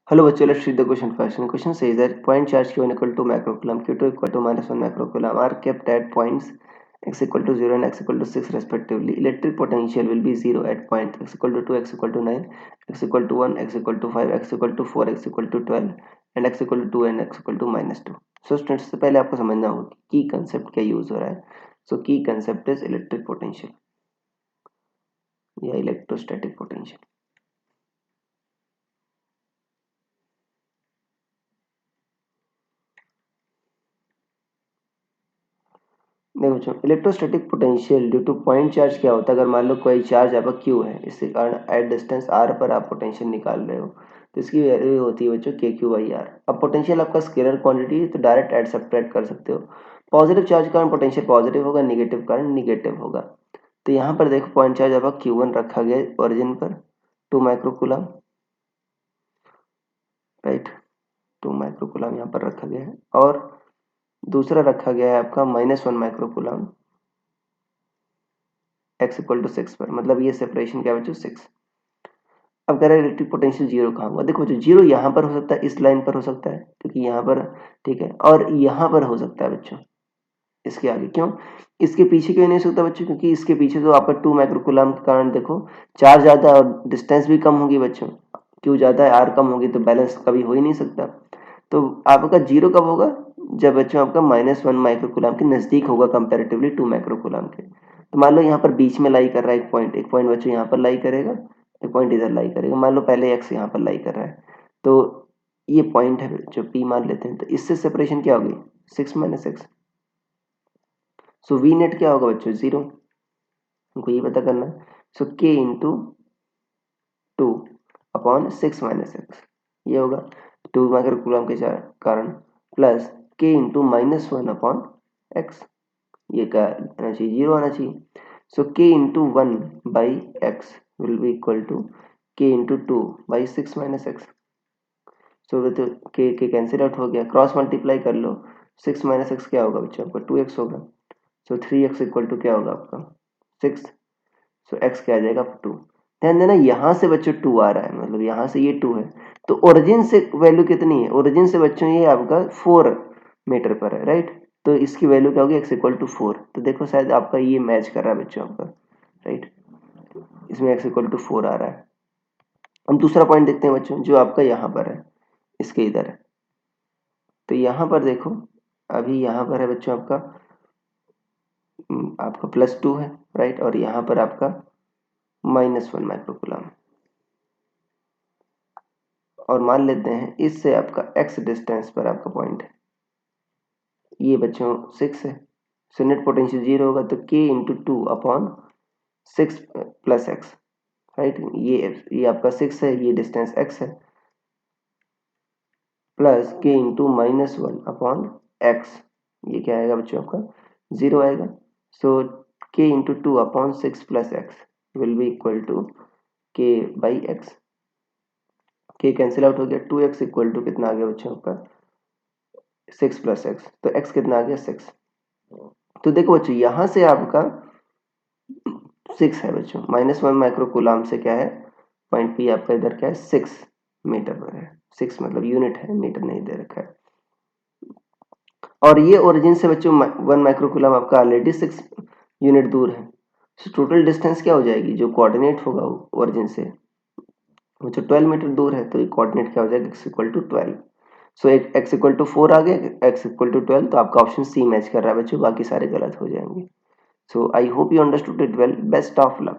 Hello bachcho, let's read the question first. And the question says that point charge Q1 equal to microcoulomb, Q2 equal to minus 1 microcoulomb are kept at points x equal to 0 and x equal to 6 respectively. Electric potential will be 0 at point x equal to 2, x equal to 9, x equal to 1, x equal to 5, x equal to 4, x equal to 12 and x equal to 2 and x equal to minus 2. So students, सबसे पहले आपको समझना होगा की concept क्या use हो रहा है. सो की कंसेप्ट इज इलेक्ट्रिक पोटेंशियल या इलेक्ट्रोस्टैटिक पोटेंशियल. देखो बच्चों, electrostatic potential due two point charge क्या होता है. अगर मान लो कोई चार्ज आपका क्यू है, इसके कारण एट डिस्टेंस आर पर आप पोटेंशियल निकाल रहे हो, तो इसकी वैल्यू होती है बच्चों के क्यू बाई आर. अब पोटेंशियल आपका स्केलर क्वांटिटी है तो डायरेक्ट एड सब्ट्रैक्ट कर सकते हो. पॉजिटिव चार्ज के कारण पोटेंशियल पॉजिटिव होगा, निगेटिव कारण निगेटिव होगा. तो यहाँ पर देखो पॉइंट चार्ज आपका Q1 रखा गया ओरिजिन पर 2 माइक्रोकूलम, राइट. 2 माइक्रोकूलम यहाँ पर रखा गया है और दूसरा रखा गया है आपका -1 माइक्रोकूलम x इक्वल टू 6 पर. मतलब ये सेपरेशन क्या बच्चों 6. अब कह रहा है इलेक्ट्रिक पोटेंशियल जीरो कहाँ होगा. देखो बच्चों, जीरो यहाँ पर हो सकता है, इस लाइन पर हो सकता है क्योंकि यहाँ पर ठीक है, और यहाँ पर हो सकता है बच्चों इसके आगे. क्यों इसके पीछे क्यों नहीं हो सकता बच्चों, क्योंकि इसके पीछे तो आपका 2 माइक्रोकूलम के कारण देखो चार्ज ज्यादा है और डिस्टेंस भी कम होगी बच्चों. क्यों ज्यादा है, आर कम होगी, तो बैलेंस कभी हो ही नहीं सकता. तो आपका जीरो कब होगा, जब बच्चों आपका -1 माइक्रोकूलम के नजदीक होगा कंपैरेटिवली 2 माइक्रोकूलम के. तो मान लो यहाँ पर बीच में लाई कर रहा है एक पॉइंट बच्चों यहाँ पर लाई करेगा, एक पॉइंट इधर लाई करेगा. मान लो पहले एक्स यहाँ पर लाई कर रहा है, तो ये पॉइंट है जो पी मान लेते हैं. तो इससे सेपरेशन क्या होगी 6 - x. सो वी नेट क्या होगा बच्चों 0. हमको ये पता करना है. So k into 2 upon 6 - x ये होगा 2 माइक्रोकूलम के कारण plus k into -1 upon x. ये क्या आना चाहिए, 0 आना चाहिए. So k into 1 by x will be equal to k into 2 by 6 - x. So तो k कैंसिल आउट हो गया, क्रॉस मल्टीप्लाई कर लो. 6 - x क्या होगा बच्चों आपका 2x होगा. सो 3x इक्वल टू क्या होगा आपका 6. सो x क्या आ जाएगा 2. ध्यान देना यहाँ से बच्चों 2 आ रहा है, मतलब यहाँ से ये 2 है. तो ओरिजिन से वैल्यू कितनी है, ओरिजिन से बच्चों ये आपका 4 मीटर पर है, राइट. तो इसकी वैल्यू क्या होगी x इक्वल टू 4. तो देखो शायद आपका ये मैच कर रहा है बच्चों आपका, राइट. इसमें x इक्वल टू 4 आ रहा है. हम दूसरा पॉइंट देखते हैं बच्चों जो आपका यहाँ पर है, इसके इधर है. तो यहाँ पर देखो अभी यहाँ पर है बच्चों आपका +2 है, राइट. और यहाँ पर आपका -1 माइक्रोकूलम. और मान लेते हैं इससे आपका x डिस्टेंस पर आपका पॉइंट है, ये बच्चों 6 है. सो नेट पोटेंशियल 0 होगा तो k into 2 upon 6 plus x, right. ये आपका 6 है, ये डिस्टेंस x है, plus k into -1 upon x. ये क्या आएगा बच्चों आपका 0 आएगा. So k into 2 upon 6 plus x will be equal to k by x. k cancel out हो गया, 2x इक्वल टू कितना आ गया बच्चों आपका 6 प्लस x. तो x कितना आ गया 6. तो देखो बच्चों यहाँ से आपका 6 है बच्चों, -1 माइक्रोकूलम से क्या है पॉइंट पी आपका इधर क्या है 6 मीटर पर है. 6 मतलब यूनिट है, मीटर नहीं दे रखा है. और ये ओरिजिन से बच्चों 1 माइक्रोकूलम आपका ऑलरेडी 6 यूनिट दूर है. तो टोटल डिस्टेंस क्या हो जाएगी, जो कोऑर्डिनेट होगा ओरिजिन से वो जो 12 मीटर दूर है, तो ये कोऑर्डिनेट क्या हो जाएगा x इक्वल टू 12. सो एक x इक्वल टू 4 आ गया, x इक्वल टू 12. तो आपका ऑप्शन सी मैच कर रहा है बच्चों, बाकी सारे गलत हो जाएंगे. So I hope you understood it well. Best of luck.